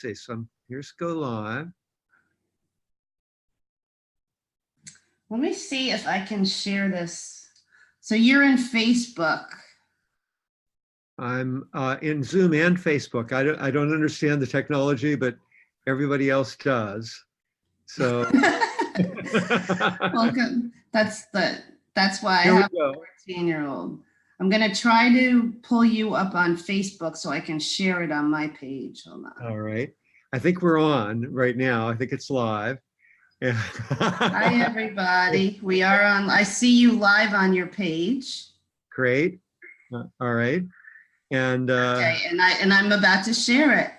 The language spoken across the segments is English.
see, so here's go live. Let me see if I can share this. So you're in Facebook. I'm in Zoom and Facebook. I don't understand the technology, but everybody else does. So Welcome. That's why here I have we a go. 14-year-old. I'm gonna try to pull you up on Facebook so I can share it on my page. Hold on. All right. I think we're on right now. I think it's live. Yeah. Hi everybody. We are on. I see you live on your page. Great. All right. And Okay, and I'm about to share it.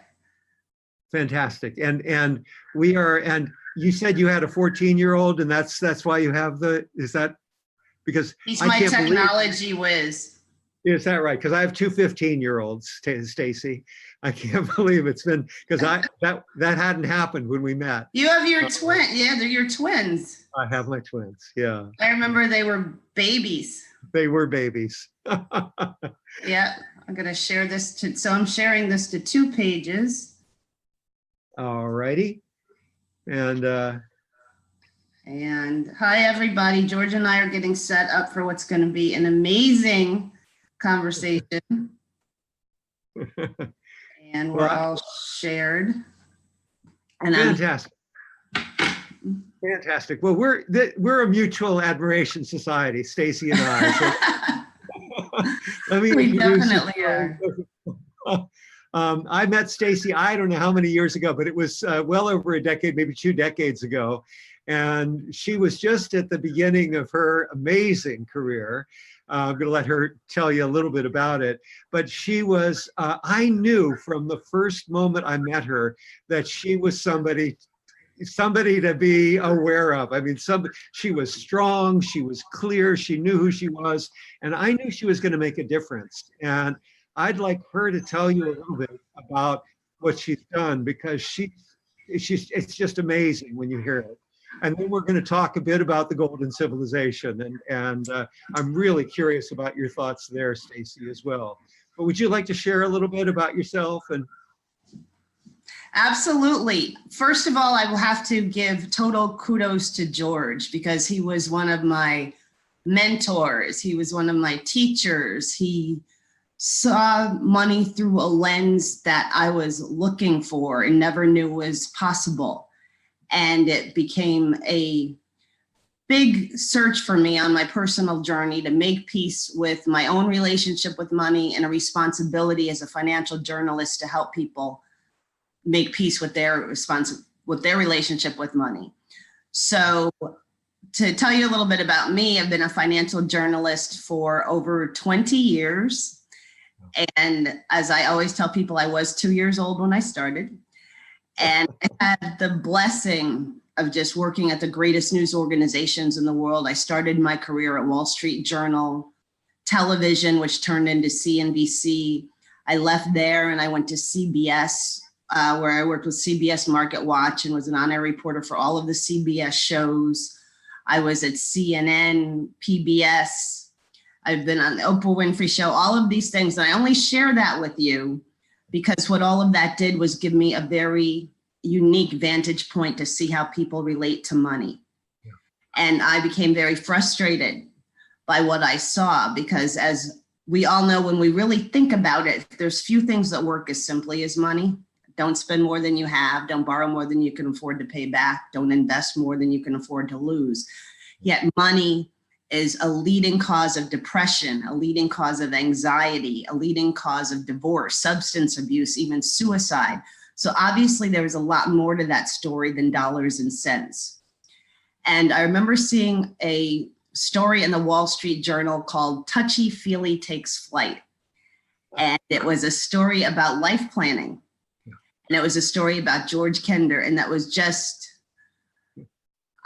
fantastic. And we are, and you said you had a 14-year-old, and that's why you have is that because He's I my can't believe, technology whiz. is that right? Because I have two 15-year-olds, Stacy. I can't believe it's been, because that hadn't happened when we met. You have your twin. Yeah, they're your twins. I have my twins. Yeah. I remember they were babies. They were babies. Yeah, I'm gonna share this so I'm sharing this to 2 pages. All righty. And hi everybody. George and I are getting set up for what's going to be an amazing conversation. And we're all shared. And fantastic. Fantastic. Well, we're a mutual admiration society, Stacy and I. So let me we definitely are. I met Stacy, I don't know how many years ago, but it was well over a decade, maybe 2 decades ago. And she was just at the beginning of her amazing career. I'm going to let her tell you a little bit about it. But she was, I knew from the first moment I met her that she was somebody to be aware of. I mean, she was strong, she was clear, she knew who she was, and I knew she was going to make a difference. And I'd like her to tell you a little bit about what she's done, because it's just amazing when you hear it. And then we're going to talk a bit about the Golden Civilization, and I'm really curious about your thoughts there, Stacy, as well. But would you like to share a little bit about yourself? And absolutely. First of all, I will have to give total kudos to George, because he was one of my mentors. He was one of my teachers. He saw money through a lens that I was looking for and never knew was possible. And it became a big search for me on my personal journey to make peace with my own relationship with money, and a responsibility as a financial journalist to help people make peace with their relationship with money. So to tell you a little bit about me, I've been a financial journalist for over 20 years. And as I always tell people, I was 2 years old when I started. And I had the blessing of just working at the greatest news organizations in the world. I started my career at Wall Street Journal, television, which turned into CNBC. I left there and I went to CBS, where I worked with CBS Market Watch and was an on-air reporter for all of the CBS shows. I was at CNN, PBS. I've been on the Oprah Winfrey Show, all of these things. And I only share that with you because what all of that did was give me a very unique vantage point to see how people relate to money. Yeah. And I became very frustrated by what I saw, because as we all know, when we really think about it, there's few things that work as simply as money. Don't spend more than you have. Don't borrow more than you can afford to pay back. Don't invest more than you can afford to lose. Yet money is a leading cause of depression, a leading cause of anxiety, a leading cause of divorce, substance abuse, even suicide. So obviously there was a lot more to that story than dollars and cents. And I remember seeing a story in the Wall Street Journal called Touchy Feely Takes Flight. And it was a story about life planning. And it was a story about George Kender. And that was just,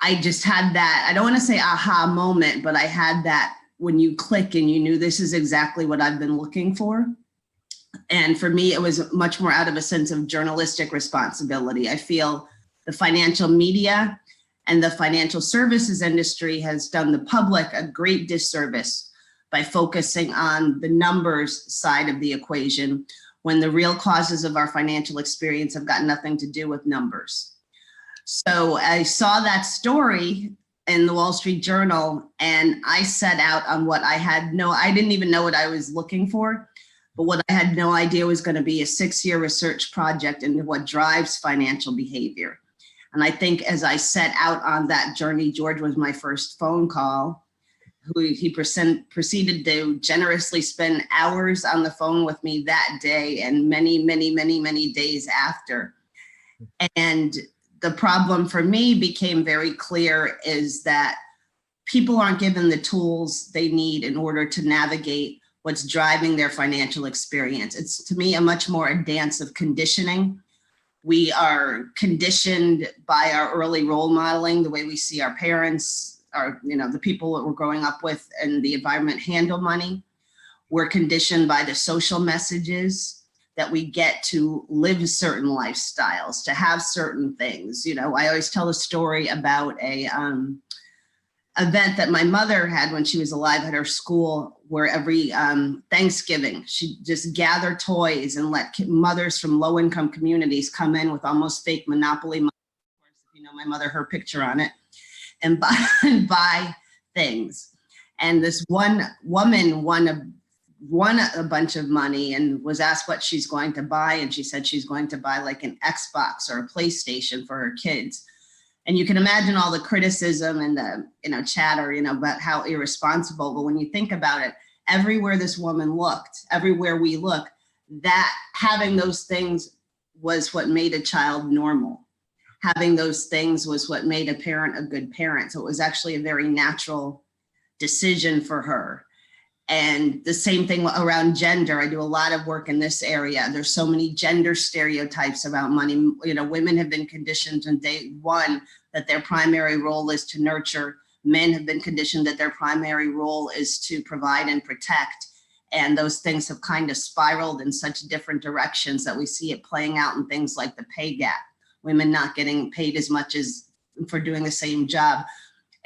I just had that, I don't want to say aha moment, but I had that when you click and you knew this is exactly what I've been looking for. And for me, it was much more out of a sense of journalistic responsibility. I feel the financial media and the financial services industry has done the public a great disservice by focusing on the numbers side of the equation, when the real causes of our financial experience have got nothing to do with numbers. So I saw that story in the Wall Street Journal, and I set out on what I didn't even know what I was looking for, but what I had no idea was going to be a 6-year research project into what drives financial behavior. And I think as I set out on that journey, George was my first phone call, who he proceeded to generously spend hours on the phone with me that day and many, many, many, many days after. And the problem for me became very clear is that people aren't given the tools they need in order to navigate what's driving their financial experience. It's, to me, a much more a dance of conditioning. We are conditioned by our early role modeling, the way we see our parents, the people that we're growing up with and the environment handle money. We're conditioned by the social messages that we get to live certain lifestyles, to have certain things. I always tell a story about a event that my mother had when she was alive at her school, where every Thanksgiving, she'd just gather toys and let mothers from low-income communities come in with almost fake Monopoly money. Of course, if you know my mother, her picture on it, and buy things. And this one woman won a bunch of money and was asked what she's going to buy. And she said she's going to buy like an Xbox or a PlayStation for her kids. And you can imagine all the criticism and the, chatter, about how irresponsible. But when you think about it, everywhere this woman looked, everywhere we look, that having those things was what made a child normal. Having those things was what made a parent a good parent. So it was actually a very natural decision for her. And the same thing around gender. I do a lot of work in this area. There's so many gender stereotypes about money. Women have been conditioned from day one that their primary role is to nurture. Men have been conditioned that their primary role is to provide and protect. And those things have kind of spiraled in such different directions that we see it playing out in things like the pay gap. Women not getting paid as much as for doing the same job.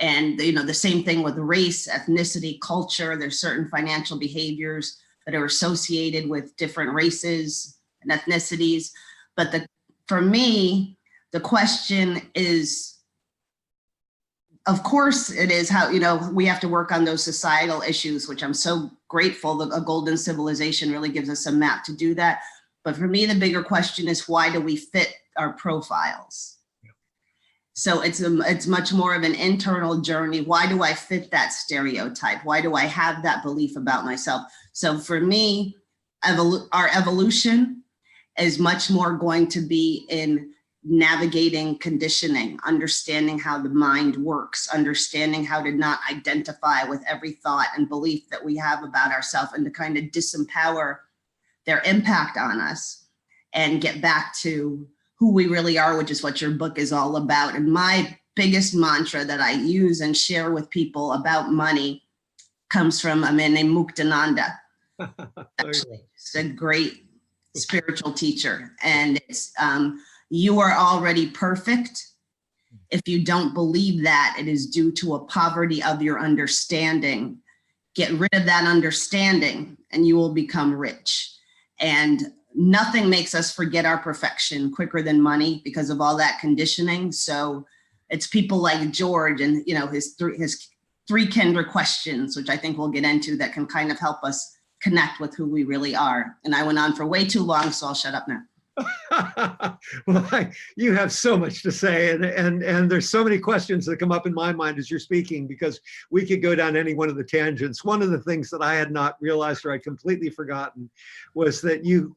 And, the same thing with race, ethnicity, culture. There's certain financial behaviors that are associated with different races and ethnicities. But for me, the question is, of course, it is how, we have to work on those societal issues, which I'm so grateful that a golden civilization really gives us a map to do that. But for me, the bigger question is, why do we fit our profiles? So it's much more of an internal journey. Why do I fit that stereotype? Why do I have that belief about myself? So for me, our evolution is much more going to be in navigating conditioning, understanding how the mind works, understanding how to not identify with every thought and belief that we have about ourselves, and to kind of disempower their impact on us and get back to who we really are, which is what your book is all about. And my biggest mantra that I use and share with people about money comes from a man named Muktananda. Actually, it's a great spiritual teacher. And it's, you are already perfect. If you don't believe that, it is due to a poverty of your understanding. Get rid of that understanding and you will become rich. And nothing makes us forget our perfection quicker than money because of all that conditioning. So it's people like George and his three Kendra questions, which I think we'll get into, that can kind of help us connect with who we really are. And I went on for way too long, so I'll shut up now. Well, you have so much to say, and there's so many questions that come up in my mind as you're speaking, because we could go down any one of the tangents. One of the things that I had not realized, or I'd completely forgotten, was that you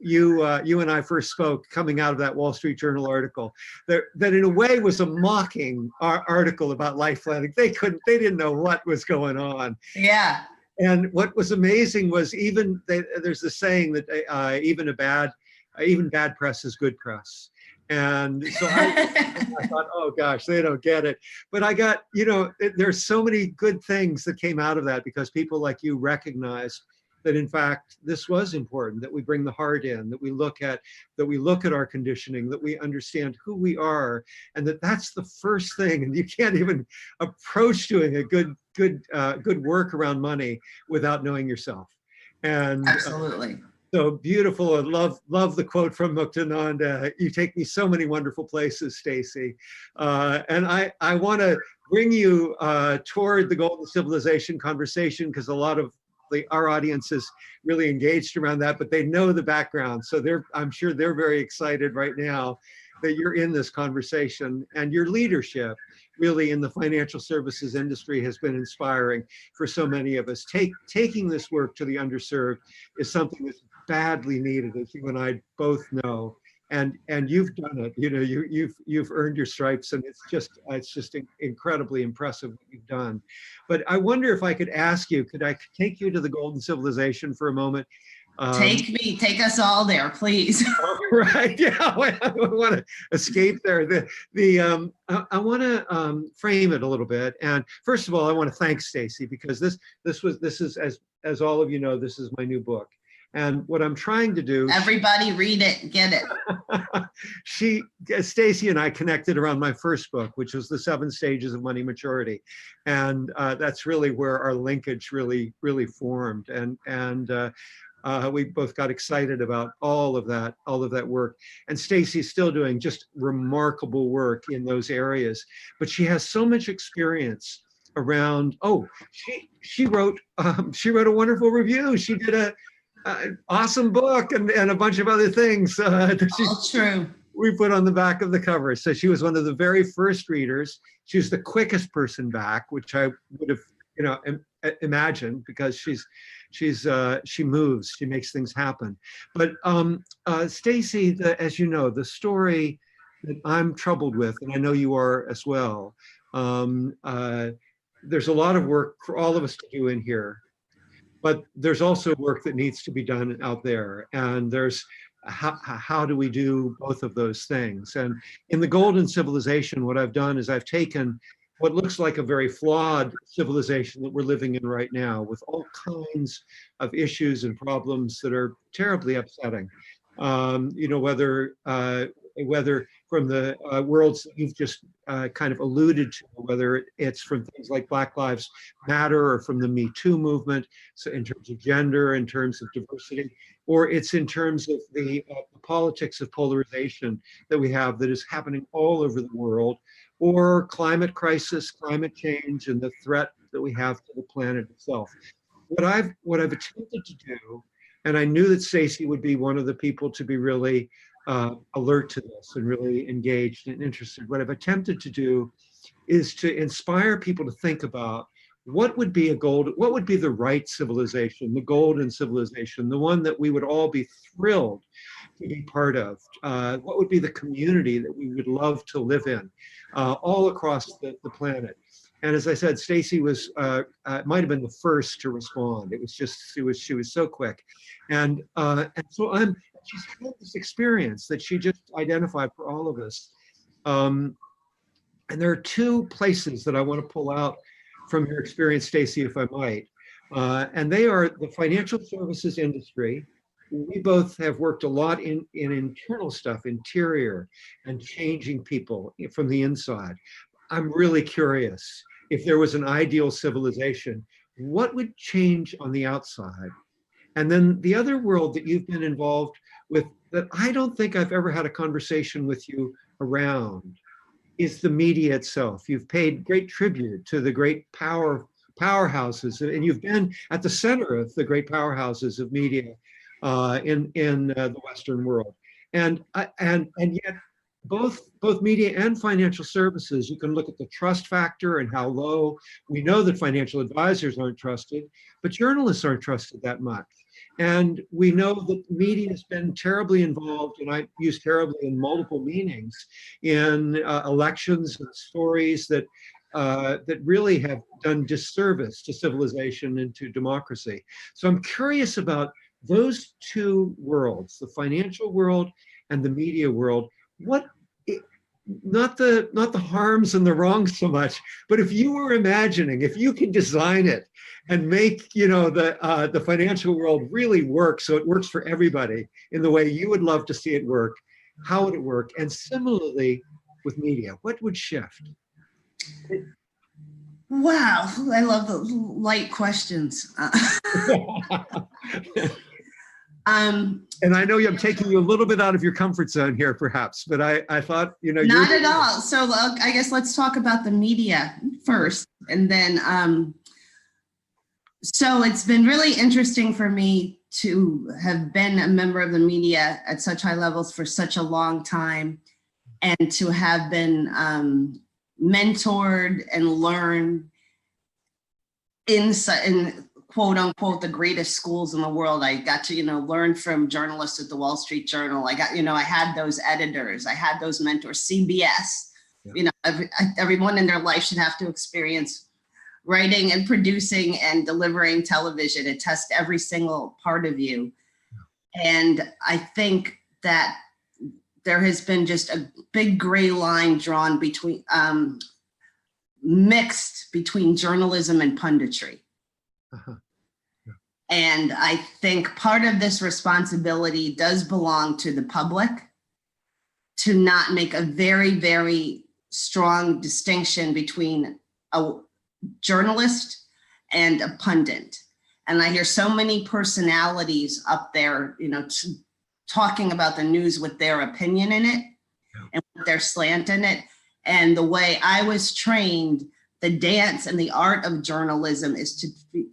and I first spoke coming out of that Wall Street Journal article that in a way was a mocking article about life planning. They didn't know what was going on. Yeah. And what was amazing was there's this saying that even bad press is good press. And so I thought, oh gosh, they don't get it. But I got, there's so many good things that came out of that, because people like you recognized that in fact, this was important, that we bring the heart in, that we look at our conditioning, that we understand who we are, and that's the first thing. And you can't even approach doing a good work around money without knowing yourself. And absolutely. So beautiful. I love the quote from Muktananda. You take me so many wonderful places, Stacy. And I want to bring you toward the Golden Civilization conversation because a lot of our audience is really engaged around that, but they know the background. So I'm sure they're very excited right now that you're in this conversation, and your leadership really in the financial services industry has been inspiring for so many of us. Taking this work to the underserved is something that's badly needed, as you and I both know. And you've done it. You know, you've earned your stripes, and it's just incredibly impressive what you've done. But I wonder if I could ask you, could I take you to the Golden Civilization for a moment? Take us all there, please. Right. Yeah, I want to escape there. I want to frame it a little bit. And first of all, I want to thank Stacy because this is, as all of you know, this is my new book. And what I'm trying to do. Everybody read it, get it. Stacy and I connected around my first book, which was The 7 Stages of Money Maturity. And that's really where our linkage really formed. And we both got excited about all of that work. And Stacy's still doing just remarkable work in those areas. But she has so much experience around. Oh, she wrote a wonderful review. She did a awesome book and a bunch of other things. All true. We put on the back of the cover. So she was one of the very first readers. She was the quickest person back, which I would have, imagined, because she moves, she makes things happen. But Stacy, as you know, the story that I'm troubled with, and I know you are as well, there's a lot of work for all of us to do in here. But there's also work that needs to be done out there. And there's how do we do both of those things? And in the Golden Civilization, what I've done is I've taken what looks like a very flawed civilization that we're living in right now, with all kinds of issues and problems that are terribly upsetting. Whether from the worlds that you've just kind of alluded to, whether it's from things like Black Lives Matter or from the Me Too movement, so in terms of gender, in terms of diversity, or it's in terms of the politics of polarization that we have that is happening all over the world, or climate crisis, climate change, and the threat that we have to the planet itself. What I've attempted to do, and I knew that Stacey would be one of the people to be really alert to this and really engaged and interested. What I've attempted to do is to inspire people to think about what would be the right civilization, the golden civilization, the one that we would all be thrilled to be part of. What would be the community that we would love to live in all across the planet? And as I said, Stacy was might have been the first to respond. It was just she was so quick, and so she's had this experience that she just identified for all of us. And there are 2 places that I want to pull out from your experience, Stacy, if I might. And they are the financial services industry. We both have worked a lot in internal stuff, interior, and changing people from the inside. I'm really curious, if there was an ideal civilization, what would change on the outside? And then the other world that you've been involved with that I don't think I've ever had a conversation with you around is the media itself. You've paid great tribute to the great powerhouses, and you've been at the center of the great powerhouses of media in the Western world. And yet both media and financial services, you can look at the trust factor and how low. We know that financial advisors aren't trusted, but journalists aren't trusted that much. And we know that media has been terribly involved, and I use terribly in multiple meanings, in elections and stories that really have done disservice to civilization and to democracy. So I'm curious about those 2 worlds, the financial world and the media world. Not the harms and the wrongs so much, but if you were imagining, if you could design it and make the financial world really work so it works for everybody in the way you would love to see it work, how would it work? And similarly with media, what would shift? Wow, I love the light questions. And I know I'm taking you a little bit out of your comfort zone here, perhaps, but I thought, not at all. So I guess let's talk about the media first. And then, so it's been really interesting for me to have been a member of the media at such high levels for such a long time, and to have been mentored and learned in quote unquote the greatest schools in the world. I got to learn from journalists at the Wall Street Journal. I got I had those editors, I had those mentors. CBS, everyone in their life should have to experience writing and producing and delivering television. It tests every single part of you. And I think that there has been just a big gray line drawn between mixed between journalism and punditry. Uh-huh. Yeah. And I think part of this responsibility does belong to the public to not make a very, very strong distinction between a journalist and a pundit. And I hear so many personalities up there, talking about the news with their opinion in it and with their slant in it. And the way I was trained, the dance and the art of journalism is to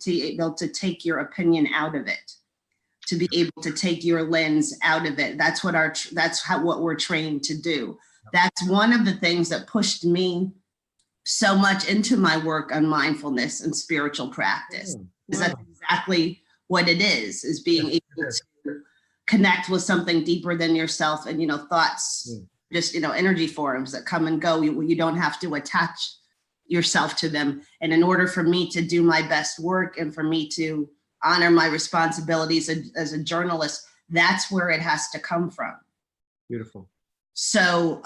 be able to take your opinion out of it, to be able to take your lens out of it. That's what what we're trained to do. That's one of the things that pushed me so much into my work on mindfulness and spiritual practice. Wow. That's exactly what it is being able to connect with something deeper than yourself, and thoughts, just energy forms that come and go. You don't have to attach yourself to them. And in order for me to do my best work and for me to honor my responsibilities as a journalist, that's where it has to come from. Beautiful. So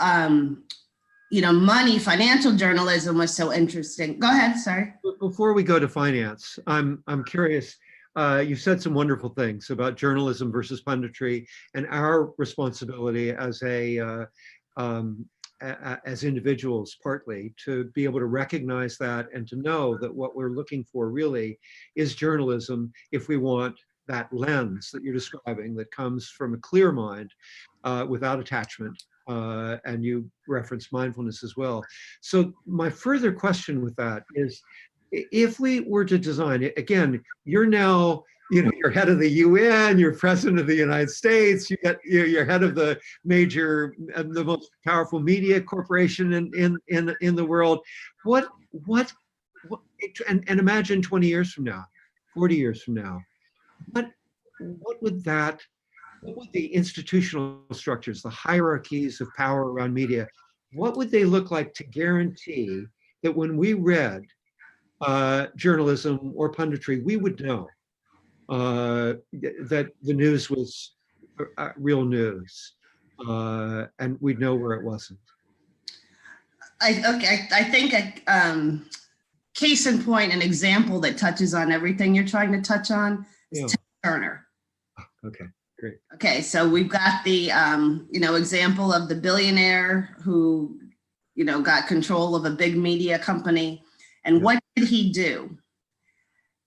financial journalism was so interesting. Go ahead, sorry. Before we go to finance, I'm curious. You said some wonderful things about journalism versus punditry and our responsibility as individuals, partly, to be able to recognize that and to know that what we're looking for really is journalism if we want that lens that you're describing that comes from a clear mind without attachment. And you referenced mindfulness as well. So my further question with that is, if we were to design it, again, you're now, you're head of the UN, you're president of the United States, you're head of the major, the most powerful media corporation in the world. What and imagine 20 years from now, 40 years from now, what would the institutional structures, the hierarchies of power around media, what would they look like to guarantee that when we read journalism or punditry, we would know that the news was real news, and we'd know where it wasn't? I think a case in point, an example that touches on everything you're trying to touch on is Ted Turner. Okay, great. Okay, so we've got the example of the billionaire who got control of a big media company. And what did he do?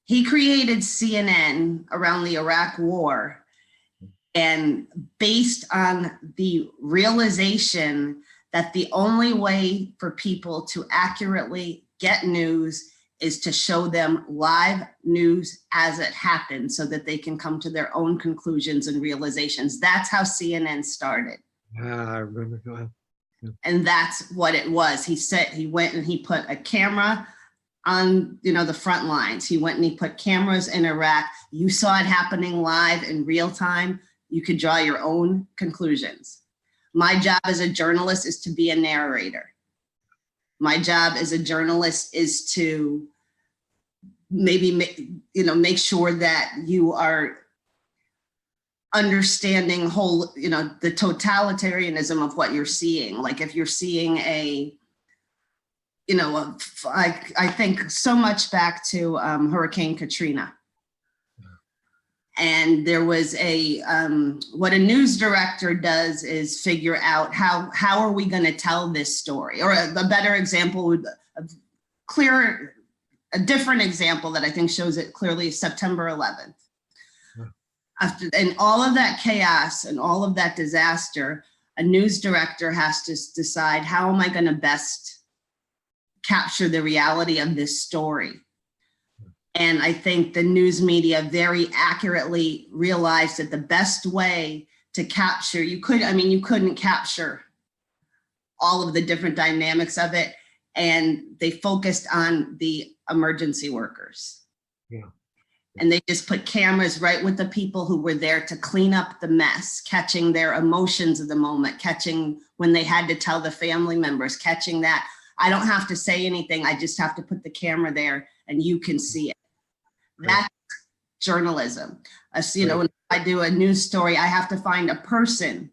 He created CNN around the Iraq War, and based on the realization that the only way for people to accurately get news is to show them live news as it happens so that they can come to their own conclusions and realizations. That's how CNN started. I remember. Yeah. And that's what it was. He went and he put a camera on the front lines. He went and he put cameras in Iraq. You saw it happening live in real time. You could draw your own conclusions. My job as a journalist is to be a narrator. My job as a journalist is to maybe make sure that you are understanding the totalitarianism of what you're seeing. Like if you're seeing I think so much back to Hurricane Katrina. And there was what a news director does is figure out how are we going to tell this story? Or a better example a different example that I think shows it clearly is September 11th. and all of that chaos and all of that disaster, a news director has to decide, how am I going to best capture the reality of this story? And I think the news media very accurately realized that the best way to capture, you couldn't capture all of the different dynamics of it. And they focused on the emergency workers. Yeah. And they just put cameras right with the people who were there to clean up the mess, catching their emotions of the moment, catching when they had to tell the family members, catching that. I don't have to say anything. I just have to put the camera there and you can see it. That's journalism. When I do a news story, I have to find a person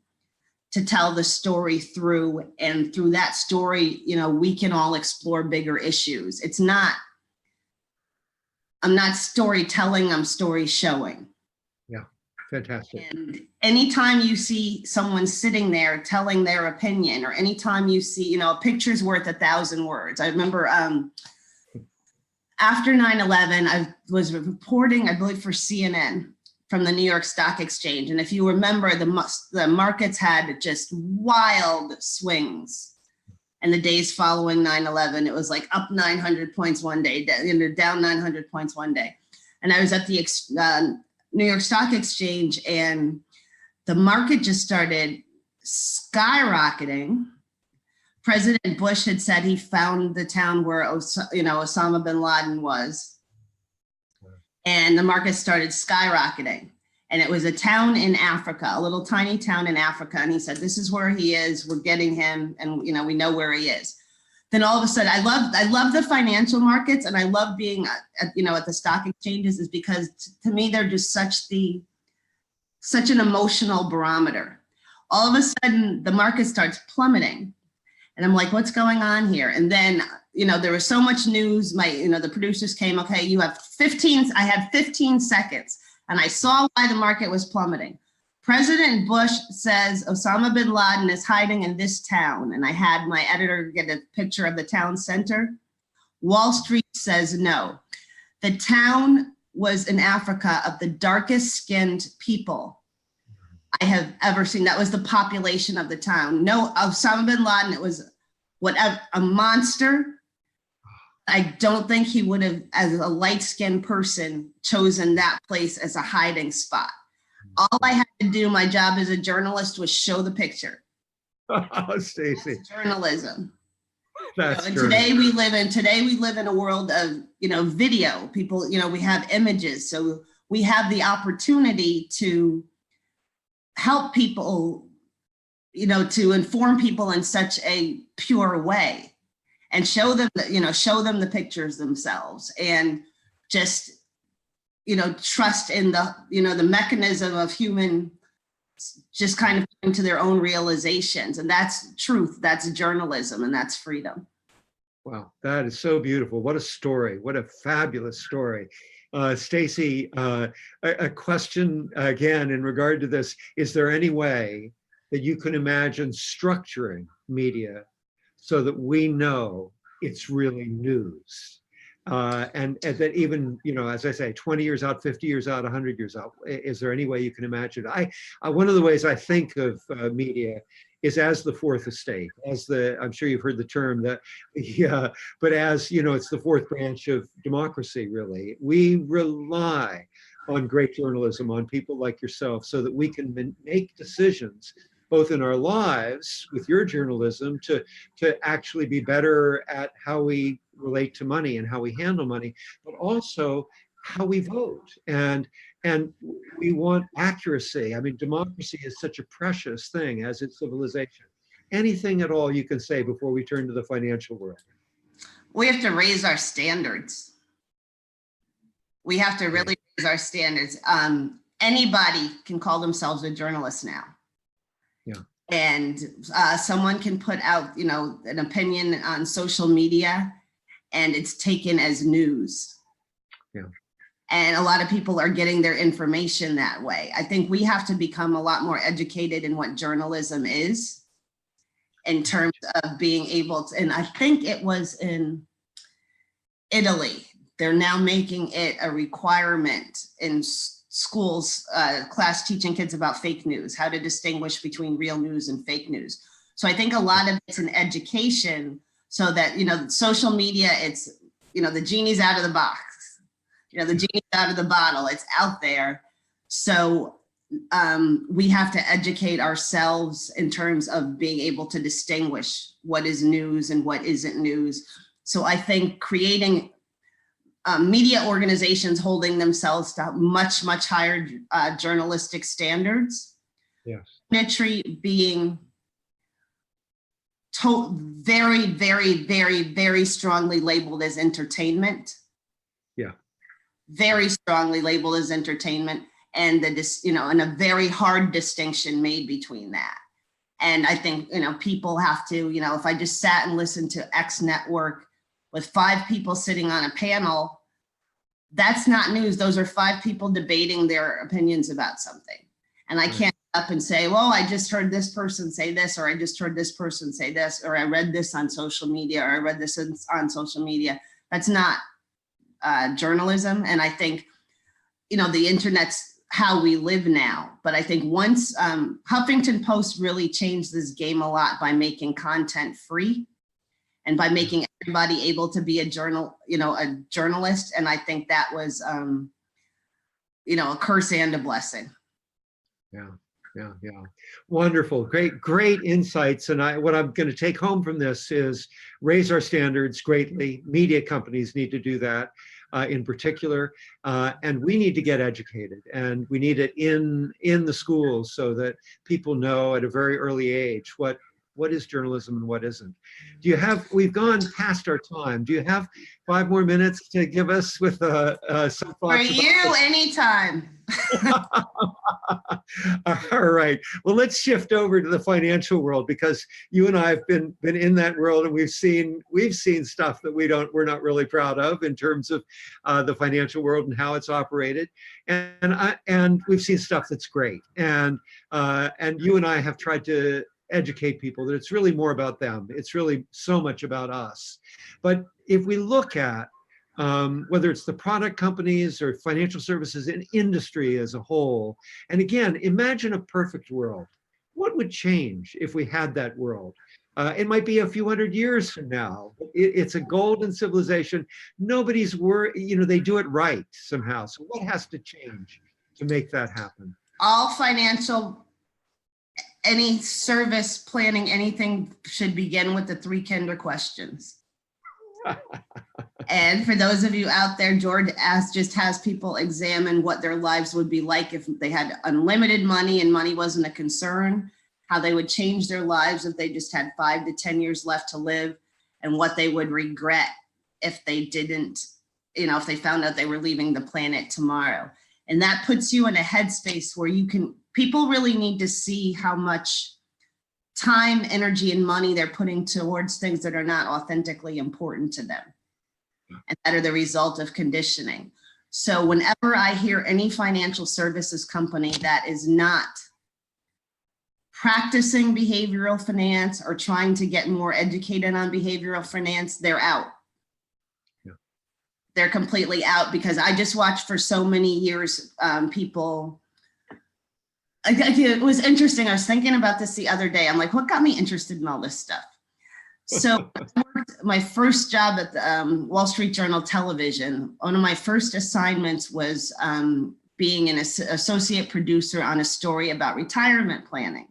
to tell the story through, and through that story, we can all explore bigger issues. I'm not storytelling, I'm story showing. Yeah, fantastic. And anytime you see someone sitting there telling their opinion, or anytime you see, a picture's worth 1,000 words. I remember after 9/11, I was reporting, I believe, for CNN from the New York Stock Exchange. And if you remember, the markets had just wild swings. And the days following 9/11, it was like up 900 points one day, down 900 points one day. And I was at the New York Stock Exchange, and the market just started skyrocketing. President Bush had said he found the town where Osama bin Laden was. And the market started skyrocketing. And it was a town in Africa, a little tiny town in Africa. And he said, this is where he is. We're getting him. And, we know where he is. Then all of a sudden, I love the financial markets, and I love being at the stock exchanges, is because to me, they're just such an emotional barometer. All of a sudden, the market starts plummeting. And I'm like, what's going on here? And then, there was so much news. The producers came, okay, you have 15, I had 15 seconds. And I saw why the market was plummeting. President Bush says Osama bin Laden is hiding in this town. And I had my editor get a picture of the town center. Wall Street says no. The town was in Africa of the darkest skinned people I have ever seen. That was the population of the town. No, Osama bin Laden, it was a monster. I don't think he would have, as a light-skinned person, chosen that place as a hiding spot. All I had to do, my job as a journalist, was show the picture. Oh, Stacy. That's journalism. That's and today we live in a world of, video. People, we have images. So we have the opportunity to help people, to inform people in such a pure way. And show them the pictures themselves, and just, trust in the mechanism of human, just kind of coming to their own realizations. And that's truth, that's journalism, and that's freedom. Wow, that is so beautiful. What a story. What a fabulous story. Stacy, a question again in regard to this. Is there any way that you can imagine structuring media so that we know it's really news? And that even, as I say, 20 years out, 50 years out, 100 years out, is there any way you can imagine? One of the ways I think of media is as the fourth estate, I'm sure you've heard the term, but as, it's the fourth branch of democracy, really. We rely on great journalism, on people like yourself, so that we can make decisions both in our lives with your journalism to actually be better at how we relate to money and how we handle money, but also how we vote. And we want accuracy. I mean, democracy is such a precious thing, as is civilization. Anything at all you can say before we turn to the financial world? We have to raise our standards. We have to really raise our standards. Anybody can call themselves a journalist now. Yeah. And someone can put out, an opinion on social media, and it's taken as news. Yeah. And a lot of people are getting their information that way. I think we have to become a lot more educated in what journalism is, in terms of being able to, and I think it was in Italy, they're now making it a requirement in schools class teaching kids about fake news, how to distinguish between real news and fake news. So I think a lot of it's an education so that, social media, it's, the genie's out of the box, the genie's out of the bottle, it's out there. So we have to educate ourselves in terms of being able to distinguish what is news and what isn't news. So I think creating media organizations holding themselves to much, much higher journalistic standards. Yes. Documentary being very, very, very, very strongly labeled as entertainment. Yeah. Very strongly labeled as entertainment, and and a very hard distinction made between that. And I think, people have to, if I just sat and listened to X network with 5 people sitting on a panel, that's not news. Those are 5 people debating their opinions about something. And I can't up and say, well, I just heard this person say this, or I just heard this person say this, or I read this on social media, or I read this on social media. That's not journalism. And I think, the internet's how we live now. But I think once Huffington Post really changed this game a lot by making content free and by making everybody able to be a journalist. And I think that was, a curse and a blessing. Yeah. Wonderful. Great insights. And what I'm going to take home from this is raise our standards greatly. Media companies need to do that in particular. And we need to get educated, and we need it in the schools so that people know at a very early age what is journalism and what isn't. We've gone past our time. Do you have 5 more minutes to give us with some thoughts? For you, anytime. All right. Well, let's shift over to the financial world, because you and I have been in that world, and we've seen stuff that we're not really proud of in terms of the financial world and how it's operated. And we've seen stuff that's great. And you and I have tried to educate people that it's really more about them. It's really so much about us. But if we look at whether it's the product companies or financial services and industry as a whole, and again, imagine a perfect world. What would change if we had that world? It might be a few hundred years from now. It's a golden civilization. Nobody's worried, they do it right somehow. So what has to change to make that happen? All financial, any service planning, anything should begin with the 3 kinder questions. And for those of you out there, George just has people examine what their lives would be like if they had unlimited money and money wasn't a concern, how they would change their lives if they just had 5 to 10 years left to live, and what they would regret if they didn't, if they found out they were leaving the planet tomorrow. And that puts you in a headspace where people really need to see how much time, energy, and money they're putting towards things that are not authentically important to them and that are the result of conditioning. So whenever I hear any financial services company that is not practicing behavioral finance or trying to get more educated on behavioral finance, they're out. Yeah. They're completely out, because I just watched for so many years people. It was interesting. I was thinking about this the other day. I'm like, what got me interested in all this stuff? So my first job at the Wall Street Journal Television, one of my first assignments was being an associate producer on a story about retirement planning.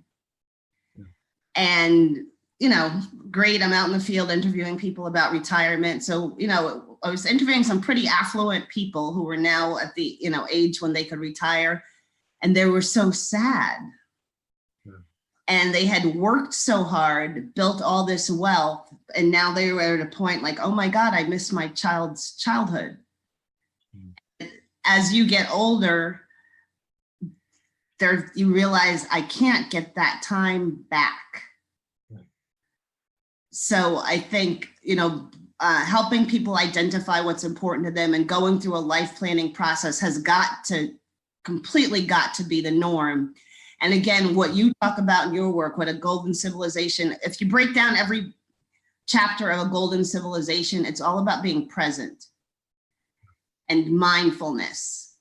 And, great, I'm out in the field interviewing people about retirement. So, I was interviewing some pretty affluent people who were now at the, age when they could retire. And they were so sad. And they had worked so hard, built all this wealth, and now they were at a point like, oh my God, I miss my child's childhood. As you get older, you realize I can't get that time back. So I think, helping people identify what's important to them and going through a life planning process has completely got to be the norm. And again, what you talk about in your work, what a golden civilization, if you break down every chapter of a golden civilization, it's all about being present and mindfulness.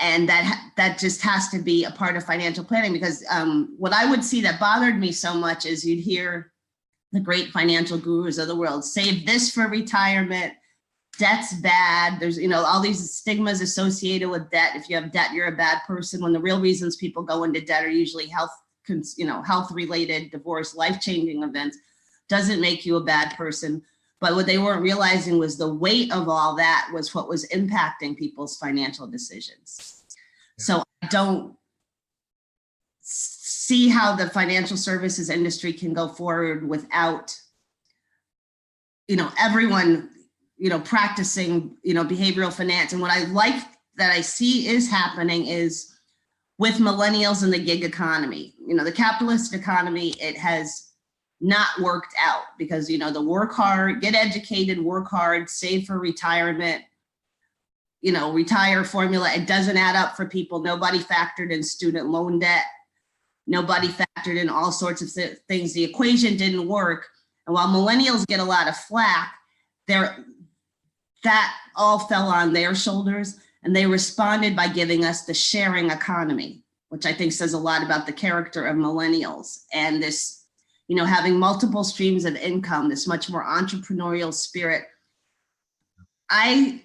And that just has to be a part of financial planning, because what I would see that bothered me so much is you'd hear the great financial gurus of the world, save this for retirement, debt's bad. There's, all these stigmas associated with debt. If you have debt, you're a bad person, when the real reasons people go into debt are usually health related, divorce, life-changing events. Doesn't make you a bad person. But what they weren't realizing was the weight of all that was what was impacting people's financial decisions. Yeah. So I don't see how the financial services industry can go forward without, everyone, practicing, behavioral finance. And what I like that I see is happening is with millennials and the gig economy, the capitalist economy, it has not worked out because, the work hard, get educated, work hard, save for retirement, retire formula. It doesn't add up for people. Nobody factored in student loan debt. Nobody factored in all sorts of things. The equation didn't work. And while millennials get a lot of flack, that all fell on their shoulders, and they responded by giving us the sharing economy, which I think says a lot about the character of millennials and this, having multiple streams of income, this much more entrepreneurial spirit. I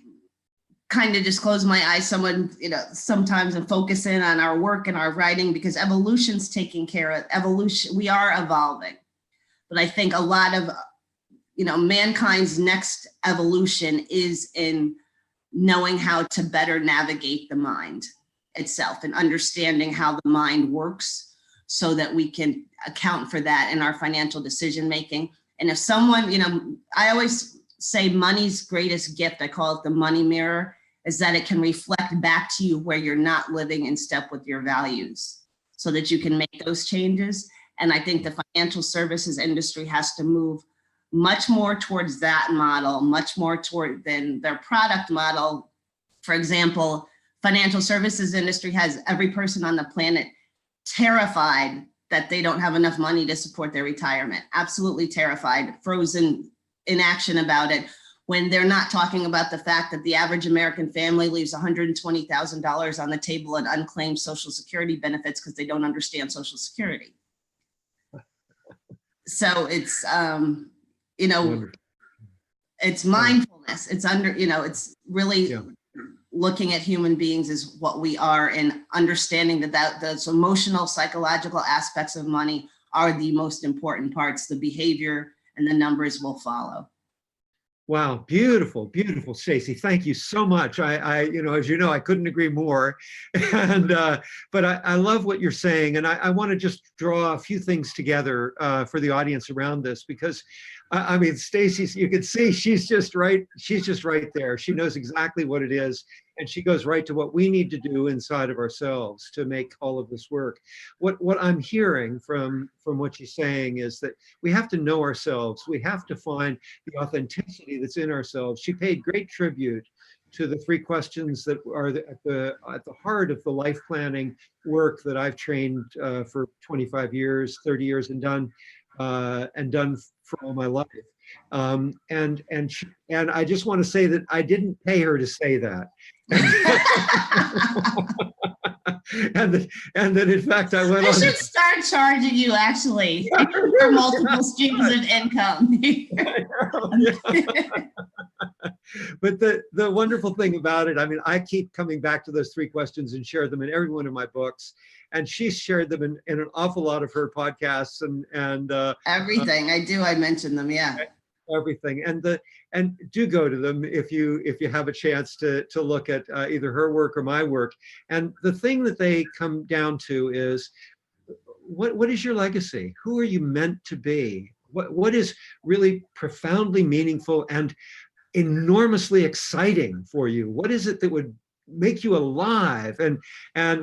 kind of just close my eyes sometimes and focus in on our work and our writing, because evolution's taking care of evolution. We are evolving. But I think a lot of, mankind's next evolution is in knowing how to better navigate the mind itself and understanding how the mind works so that we can account for that in our financial decision making. And if someone, I always say money's greatest gift, I call it the money mirror, is that it can reflect back to you where you're not living in step with your values so that you can make those changes. And I think the financial services industry has to move much more towards that model, much more toward than their product model. For example, financial services industry has every person on the planet terrified that they don't have enough money to support their retirement. Absolutely terrified, frozen in action about it, when they're not talking about the fact that the average American family leaves $120,000 on the table in unclaimed Social Security benefits because they don't understand Social Security. So it's, it's mindfulness. It's it's really looking at human beings as what we are and understanding that those emotional, psychological aspects of money are the most important parts. The behavior and the numbers will follow. Wow, beautiful, beautiful, Stacey. Thank you so much. I as you know, I couldn't agree more. And but I love what you're saying, and I want to just draw a few things together for the audience around this, because I mean, Stacey, you can see she's just right. She's just right there. She knows exactly what it is, and she goes right to what we need to do inside of ourselves to make all of this work. What I'm hearing from what she's saying is that we have to know ourselves. We have to find the authenticity that's in ourselves. She paid great tribute to the 3 questions that are at the heart of the life planning work that I've trained for 25 years, 30 years, and done for all my life. And I just want to say that I didn't pay her to say that. and that in fact I went on. I should start charging you actually for multiple streams of income. But the wonderful thing about it, I mean, I keep coming back to those 3 questions and share them in every one of my books. And she's shared them in an awful lot of her podcasts and everything. I mention them, yeah. Everything. And do go to them if you have a chance to look at either her work or my work. And the thing that they come down to is, what is your legacy? Who are you meant to be? What is really profoundly meaningful and enormously exciting for you? What is it that would make you alive? And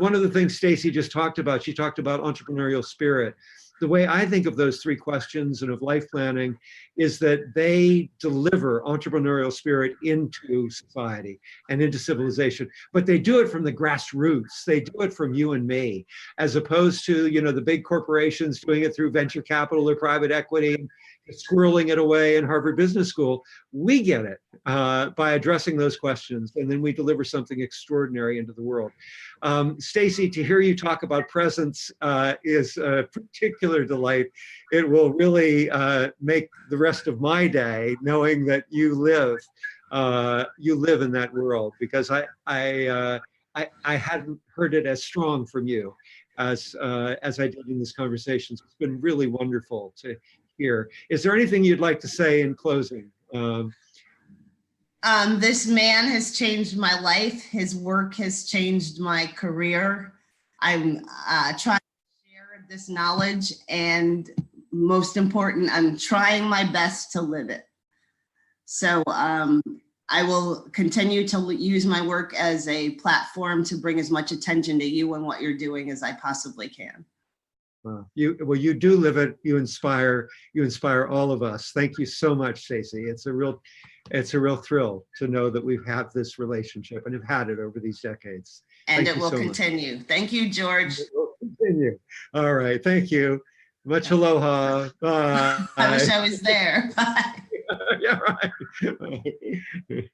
one of the things Stacey just talked about, she talked about entrepreneurial spirit. The way I think of those 3 questions and of life planning is that they deliver entrepreneurial spirit into society and into civilization, but they do it from the grassroots. They do it from you and me, as opposed to, the big corporations doing it through venture capital or private equity. squirreling it away in Harvard Business School. We get it by addressing those questions, and then we deliver something extraordinary into the world. Stacy, to hear you talk about presence is a particular delight. It will really make the rest of my day knowing that you live in that world, because I hadn't heard it as strong from you as I did in this conversation. So it's been really wonderful to hear. Is there anything you'd like to say in closing? This man has changed my life. His work has changed my career. I'm trying to share this knowledge, and most important, I'm trying my best to live it. So I will continue to use my work as a platform to bring as much attention to you and what you're doing as I possibly can. You do live it. You inspire all of us. Thank you so much, Stacey. It's a real thrill to know that we've had this relationship and have had it over these decades. And it will continue. Thank you, George. It will continue. All right. Thank you. Much aloha. Bye. I wish I was there. Bye. Yeah, right.